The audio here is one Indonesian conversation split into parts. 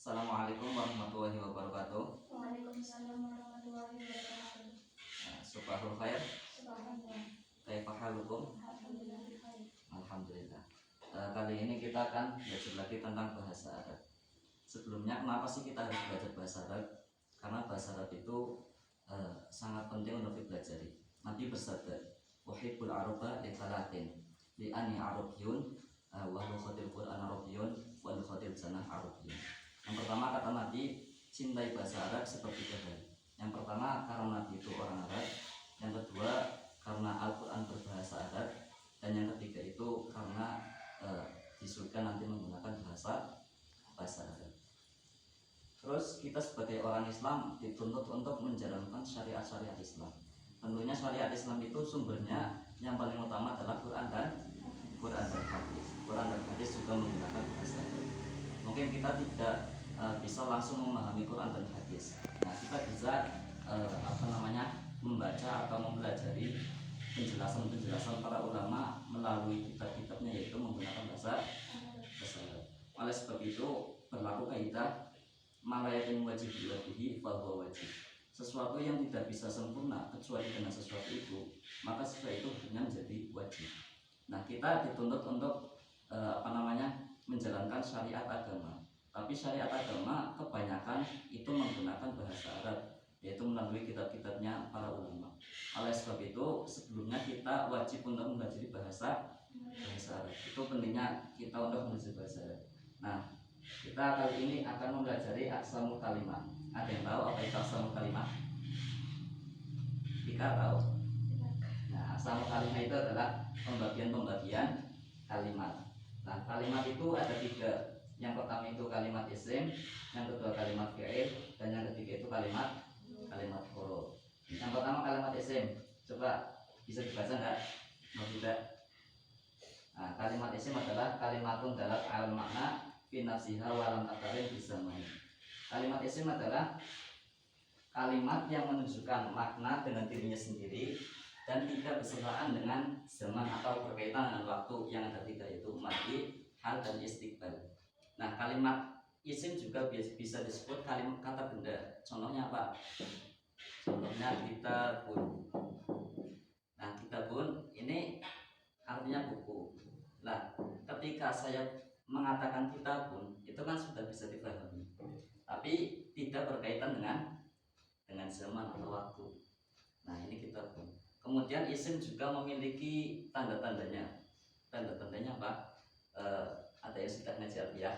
Assalamualaikum warahmatullahi wabarakatuh. Waalaikumsalam warahmatullahi wabarakatuh. Subhanul khair. Subhanallah. Kaifa halukum? Alhamdulillah khair. Alhamdulillah. Kali ini kita akan belajar lagi tentang bahasa Arab. Sebelumnya, kenapa sih kita harus belajar bahasa Arab? Karena bahasa Arab itu sangat penting untuk dipelajari. Nabi bersabda, "Uhibbul Araba li thalathin, li anni Arabiyyun wa lughatil Qur'an Arabiyyun wa lughatil Jannah Arabiyyun." Yang pertama, kata Nabi, cintai bahasa Arab seperti hal. Yang pertama, karena Nabi itu orang Arab. Yang kedua, karena Al-Quran berbahasa Arab. Dan yang ketiga itu karena di surga nanti menggunakan bahasa Arab. Terus kita sebagai orang Islam dituntut untuk menjalankan syariat-syariat Islam. Tentunya syariat Islam itu sumbernya yang paling utama adalah Quran dan hadis. Quran dan hadis juga menggunakan bahasa Arab. Mungkin kita tidak bisa langsung memahami Quran dan hadis. Nah, kita bisa membaca atau mempelajari penjelasan para ulama melalui kitab-kitabnya, yaitu menggunakan bahasa Arab. Oleh sebab itu berlaku kaidah malayatin wajib bihi fahuwa wajib. Sesuatu yang tidak bisa sempurna kecuali dengan sesuatu itu, maka sesuatu itu hukumnya menjadi wajib. Nah, kita dituntut untuk menjalankan syariat agama. Tapi syariat agama kebanyakan itu menggunakan bahasa Arab, yaitu melalui kitab-kitabnya para ulama. Oleh sebab itu sebelumnya kita wajib untuk mempelajari bahasa Arab. Itu pentingnya kita untuk mempelajari bahasa Arab. Nah, kita kali ini akan mempelajari aqsamul kalimat. Ada yang tahu apa itu aqsamul kalimat? Kita tahu. Nah, aqsamul kalimat itu adalah pembagian kalimat. Nah, kalimat itu ada tiga. Yang pertama itu kalimat isim, yang kedua kalimat fi'il, dan yang ketiga itu kalimat huruf. Yang pertama kalimat isim, coba bisa dibaca enggak? Mau tidak? Nah, kalimat isim adalah kalimatun dalat al makna fi nafsiha wa lam taqarin bisamai. Kalimat isim adalah kalimat yang menunjukkan makna dengan dirinya sendiri dan tidak bersamaan dengan zaman atau berkaitan dengan waktu yang ada tiga, yaitu madi, hal, dan istiqbal. Nah, kalimat isim juga bisa disebut kalimat kata benda. Contohnya apa? Contohnya kitabun. Nah, kitabun ini artinya buku. Nah, ketika saya mengatakan kitabun, itu kan sudah bisa dipahami, tapi tidak berkaitan dengan zaman atau waktu. Nah, ini kitabun. Kemudian isim juga memiliki tanda-tandanya. Tanda-tandanya apa? Ada yang sudah ngajar ya.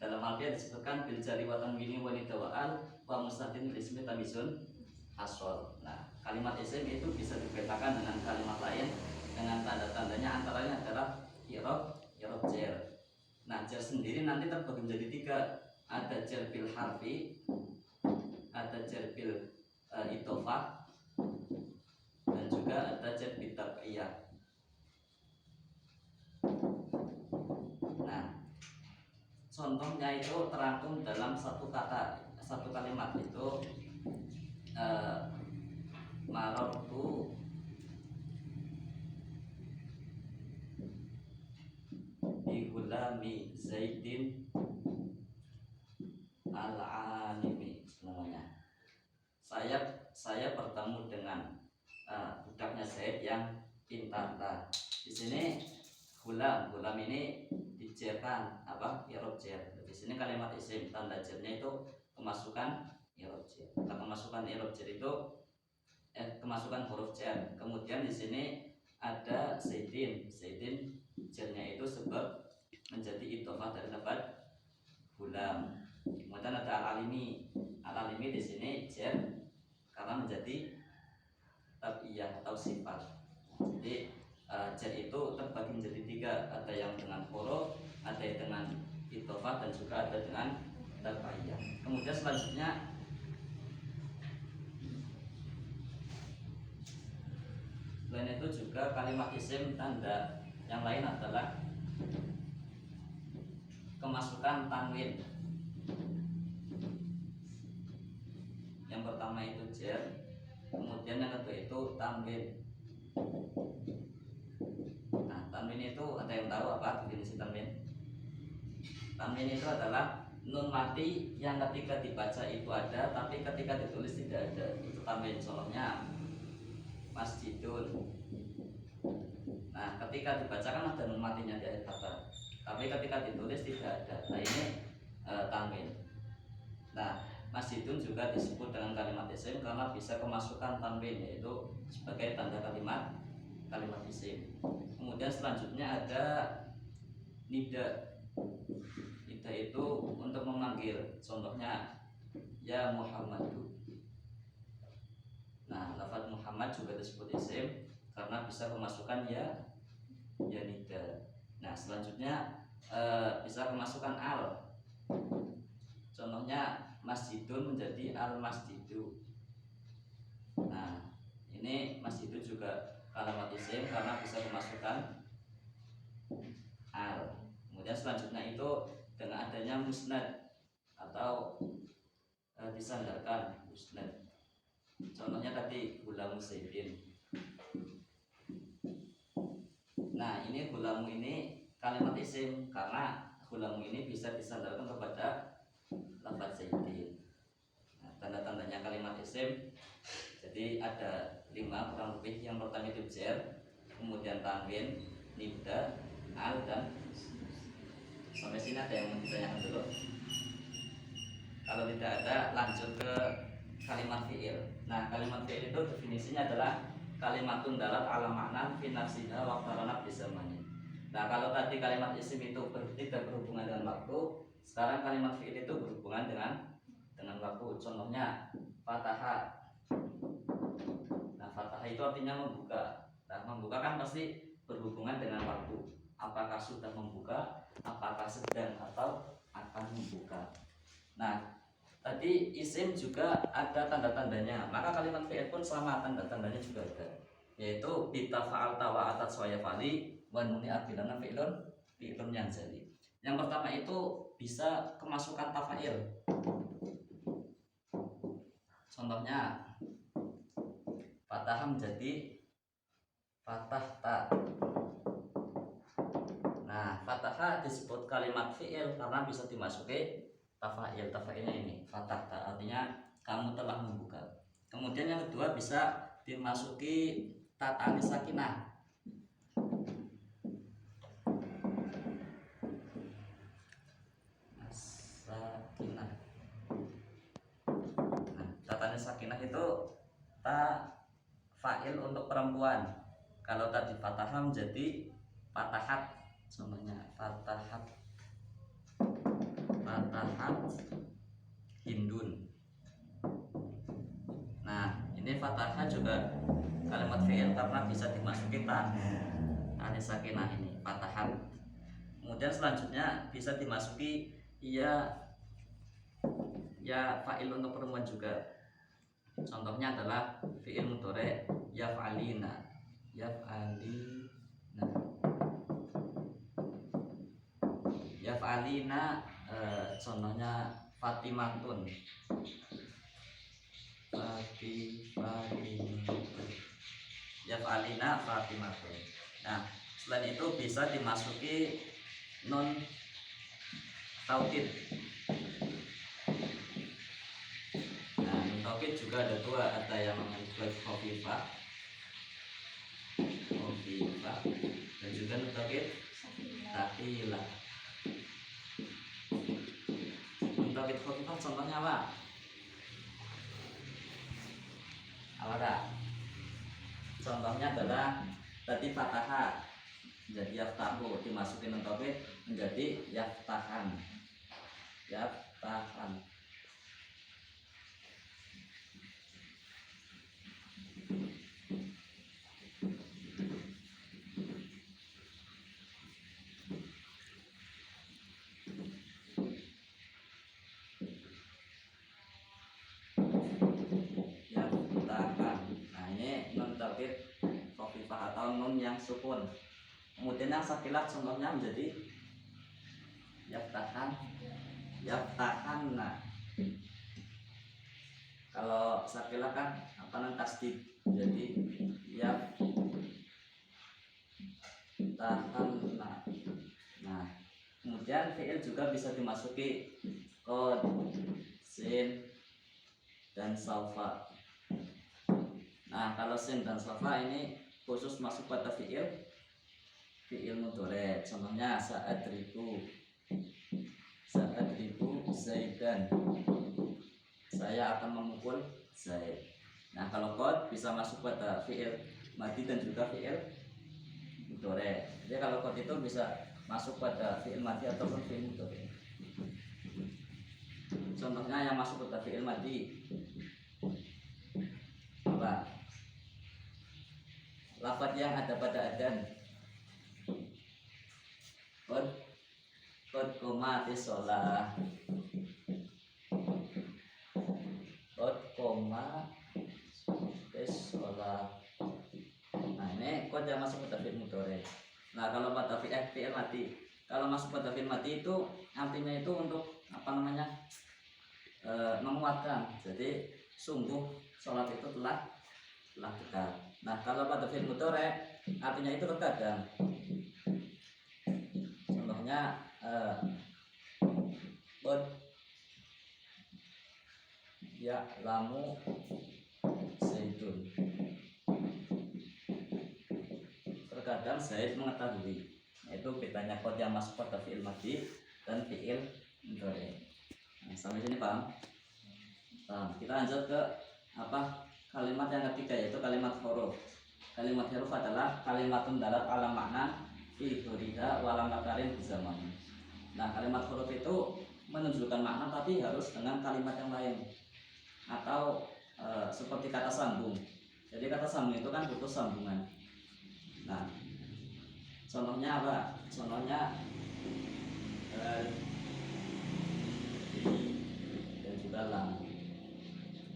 Dalam Al-Qur'an disebutkan bil jari wa tanwini wa nidawa'al wa mustaqim ismi tamizun asol. Nah, kalimat isim itu bisa dibedakan dengan kalimat lain dengan tanda-tandanya, antaranya adalah i'rab, jar. Nah, jar sendiri nanti terbagi menjadi tiga. Ada jar bil harfi, ada jar bil idhofah, dan juga ada jar bil tab'iyah. Nah, contohnya itu terangkum dalam satu kalimat itu marartu bi gulami Zaidin al-alimi. Namanya saya bertemu dengan budaknya Zaid yang pintar. Nah, di sini gulam ini dijerkan apa? I'rab jar. Di sini kalimat isim, tanda jarnya itu kemasukan i'rab jar. Nah, kemasukan i'rab jar itu kemasukan huruf jar. Kemudian di sini ada Zaidin jarnya itu sebab menjadi idhofah dari lafaz gulam. Kemudian ada al-alimi di sini jar karena menjadi tab'iyah atau sifat. Jadi jar itu terbagi menjadi tiga, ada yang dengan huruf, ada yang dengan idhofah, dan juga ada dengan tab'iyah. Kemudian selanjutnya selain itu juga kalimat isim tanda yang lain adalah kemasukan tanwin. Yang pertama itu jar, kemudian yang kedua itu tanwin. Nah, tanwin itu ada yang tahu apa definisi tanwin? Tanwin itu adalah nun mati yang ketika dibaca itu ada, tapi ketika ditulis tidak ada. Itu tanwin. Contohnya masjidun. Nah, ketika dibaca kan ada nun matinya di akhir kata, tapi ketika ditulis tidak ada. Nah, ini tanwin. Nah, masjidun juga disebut dengan kalimat isim karena bisa kemasukan tanwin, yaitu sebagai tanda kalimat isim. Kemudian selanjutnya ada nida. Nida itu untuk memanggil. Contohnya ya Muhammadu. Nah, lafaz Muhammad juga disebut isim karena bisa kemasukan ya nida. Nah, selanjutnya bisa kemasukan al. Contohnya masjidun menjadi al masjidu. Nah, ini masjidu juga kalimat isim karena bisa kemasukan al. Kemudian selanjutnya itu dengan adanya musnad atau disandarkan musnad. Contohnya tadi gulamu sayyidin. Nah, ini gulamu ini kalimat isim karena gulamu ini bisa disandarkan kepada lafaz sayyidin. Nah, tanda-tandanya kalimat isim jadi ada 5 kurang lebih. Yang pertama itu jar, kemudian tanwin, nida, al, dan sampai sini ada yang mau ditanyakan dulu? Kalau tidak ada, lanjut ke kalimat fi'il. Nah, kalimat fi'il itu definisinya adalah kalimatun dalat ala makna fi nafsiha wa qaranat bisamani. Nah, kalau tadi kalimat isim itu tidak berhubungan dengan waktu, sekarang kalimat fi'il itu berhubungan dengan waktu. Contohnya fataha. Nah, fataha itu artinya membuka. Nah, membuka kan pasti berhubungan dengan waktu. Apakah sudah membuka, apakah sedang atau akan membuka. Nah, tadi isim juga ada tanda-tandanya, maka kalimat fi'il pun sama, tanda-tandanya juga ada, yaitu bita fa'alta wa atat soya fali wa nuni abilana fi'lun yanzali. Yang pertama itu bisa kemasukan tafa'il. Contohnya fatah menjadi fatahta. Nah, fatah disebut kalimat fi'il karena bisa dimasuki tafa'il. Tafa'ilnya ini fatahta, artinya kamu telah membuka. Kemudian yang kedua bisa dimasuki ta anis sakinah. Sakinah. Nah, ta anis sakinah itu ta fa'il untuk perempuan. Kalau tadi fatah menjadi fatahat. Contohnya fatahat hindun. Nah, ini fatahah juga kalimat fi'il karena bisa dimasuki ta anis sakinah ini fatahat. Kemudian selanjutnya bisa dimasuki ya fa'il untuk perempuan juga. Contohnya adalah fi'il mudhari yaf'alina. Yaf'alina, contohnya Fatimatun. Yaf'alina Fatimatun. Nah, selain itu bisa dimasuki non taukid. Nah, non taukid juga ada 2, ada yang membuat khafifah dan juga non taukid taqilah. Non taukid khafifah contohnya apa? Contohnya adalah tadi fatahah jadi yaftahu, dimasukin non taukid menjadi yaftahan. Nah, ini non taukid khafifah atau nun yang sukun. Kemudian yang sakilah contohnya menjadi yaftahan. Nah, kalau sakilah kan apa nan tasdid, jadi yaftahan. Nah, kemudian Kemudian fi'il juga bisa dimasuki qad, sin, dan saufa. Nah, kalau sin dan saufa ini khusus masuk pada fi'il mudhari'. Contohnya sa'adribu zaidan, saya akan memukul Zaid. Nah, kalau qad bisa masuk pada fi'il madhi dan juga fi'il mudhari'. Jadi kalau qad itu bisa masuk pada fi'il madhi ataupun fi'il mudhari'. Contohnya yang masuk pada fi'il madhi apa? Lafaz yang ada pada adan. Qad qomatis shalah. Qad qomatis shalah. Nah, ini qad yang masuk pada fi'il mudhari'. Nah, kalau pada fi'il madhi, kalau masuk pada fi'il madhi itu artinya itu untuk apa namanya? Menguatkan. Jadi sungguh sholat itu telah dekat. Nah, kalau pada fi'il mudhari' artinya itu terkadang. Contohnya qad ya'lamu Zaidun. Terkadang Zaid mengetahui. Itu bedanya qad yang masuk pada fi'il madhi dan fi'il mudhari'. Nah, sampai sini paham? Paham. Kita lanjut ke apa? Kalimat yang ketiga, yaitu kalimat huruf. Kalimat huruf adalah kalimatun dalat ala makna fi dzuriha wa lam takarin zaman. Nah, kalimat huruf itu menunjukkan makna tapi harus dengan kalimat yang lain atau seperti kata sambung. Jadi kata sambung itu kan butuh sambungan. Nah, contohnya apa? Contohnya dan juga lam.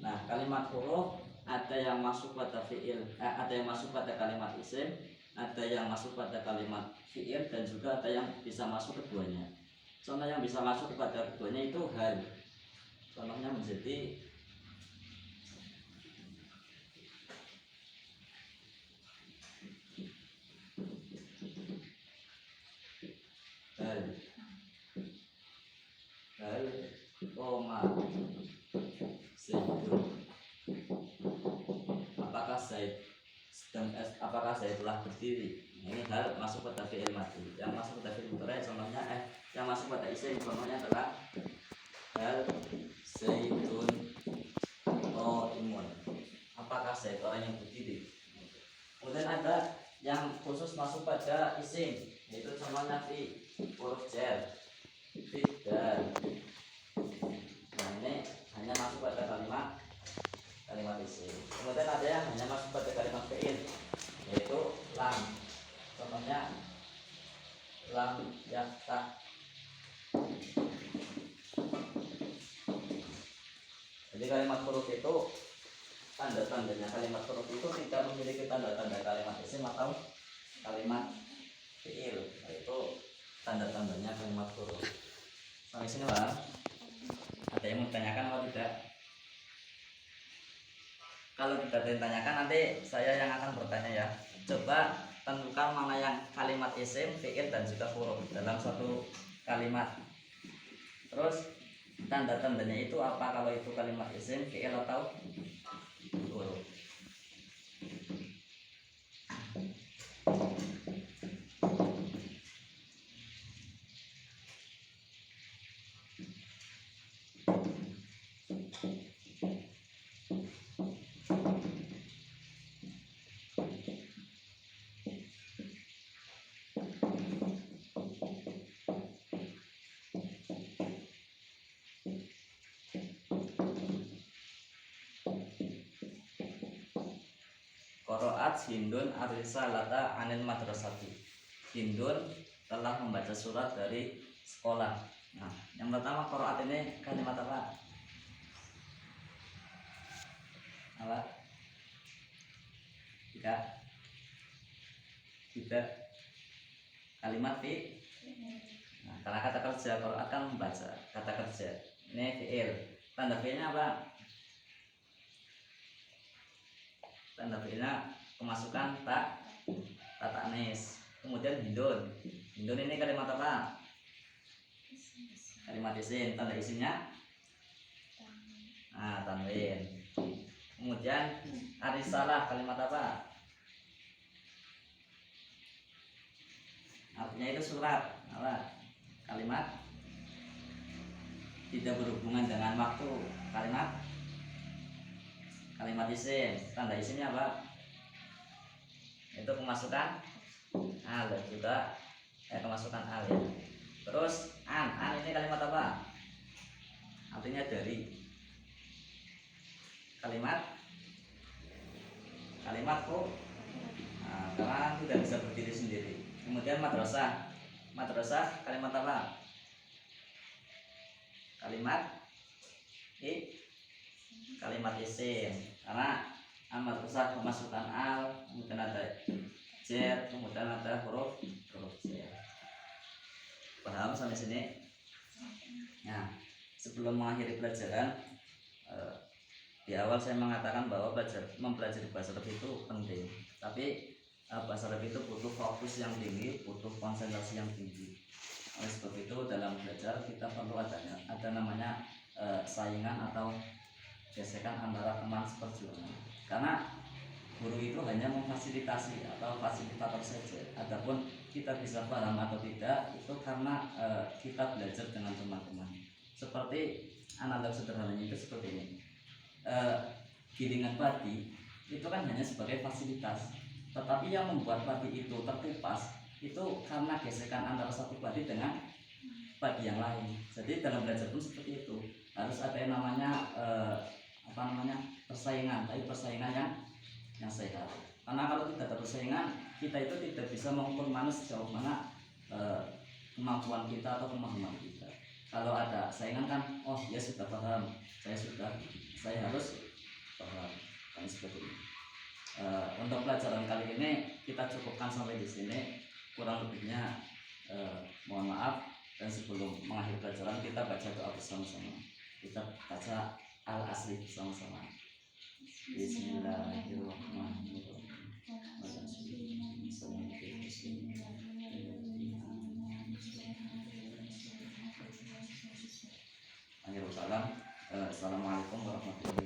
Nah, kalimat huruf ada yang masuk pada fi'il, ada yang masuk pada kalimat isim, ada yang masuk pada kalimat fi'il, dan juga ada yang bisa masuk keduanya. Contoh yang bisa masuk kepada keduanya itu hal. Contohnya menjadi hal koma Zaidun. Apakah Zaid telah berdiri? Ini hal masuk pada fi'il madhi. Yang masuk pada fi'il mudhari' contohnya yang masuk pada isim contohnya adalah hal Zaidun qaimun. Apakah Zaid orang yang berdiri? Kemudian ada yang khusus masuk pada isim, yaitu contohnya fi, huruf jar, tidak. Nah, ini hanya masuk pada kalimat isim. Kemudian ada yang hanya masuk pada kalimat fi'il, yaitu lam. Contohnya lam yaftah. Jadi kalimat huruf itu tanda-tandanya kalimat huruf itu tidak memiliki tanda-tanda kalimat isim atau kalimat fi'il, yaitu tanda-tandanya kalimat huruf. Sampai sini Pak. Ada yang mau ditanyakan atau tidak? Kalau tidak ditanyakan nanti saya yang akan bertanya ya. Coba tentukan mana yang kalimat isim, fi'il, dan juga huruf dalam suatu kalimat. Terus tanda-tandanya itu apa, kalau itu kalimat isim, fi'il, atau huruf. Qaraat Hindun ar-risalata anil madrasati. Hindun telah membaca surat dari sekolah. Nah, yang pertama qaraat ini kalimat apa? Apa? Tidak. Kalimat fi. Nah, karena kata kerja, qaraat kan membaca, kata kerja. Ini fi'il. Tanda fi'ilnya apa? Tanda fi'ilnya kemasukan tak ta'nis. Kemudian hindun. Hindun ini kalimat apa? Kalimat isim, tanda isimnya tanwin. Kemudian arisalah, kalimat apa? Artinya itu surat. Apa? Kalimat tidak berhubungan dengan waktu. Kalimat isim, tanda isimnya apa? Itu kemasukan al dan juga kemasukan al ya. Terus an ini kalimat apa? Artinya dari. Kalimat kok karena tidak bisa berdiri sendiri. Kemudian madrasah kalimat apa? Kalimat isim, karena madrasah kemasukan al, kemudian ada jer, kemudian ada huruf jer. Paham sampai sini? Nah, sebelum mengakhiri pelajaran, di awal saya mengatakan bahwa mempelajari bahasa Arab itu penting, tapi bahasa Arab itu butuh fokus yang tinggi, butuh konsentrasi yang tinggi. Oleh sebab itu dalam belajar kita perlu ada namanya saingan atau gesekan antara teman seperjuangan. Karena guru itu hanya memfasilitasi atau fasilitator saja. Adapun kita bisa paham atau tidak itu karena kita belajar dengan teman-teman. Seperti analog sederhananya itu seperti ini. Gilingan padi itu kan hanya sebagai fasilitas, tetapi yang membuat padi itu terkupas itu karena gesekan antara satu padi dengan padi yang lain. Jadi dalam belajar pun seperti itu, harus ada yang namanya persaingan, tapi persaingan yang sehat. Karena kalau tidak ada persaingan, kita itu tidak bisa mengukur mana sejauh mana kemampuan kita atau pemahaman kita. Kalau ada saingan kan, oh dia sudah paham, saya harus paham, kan seperti ini. Untuk pelajaran kali ini kita cukupkan sampai di sini. Kurang lebihnya mohon maaf, dan sebelum mengakhiri pelajaran kita baca doa bersama-sama. Kita baca al-asli bersama-sama. Bismillahirrahmanirrahim. Assalamualaikum warahmatullahi wabarakatuh.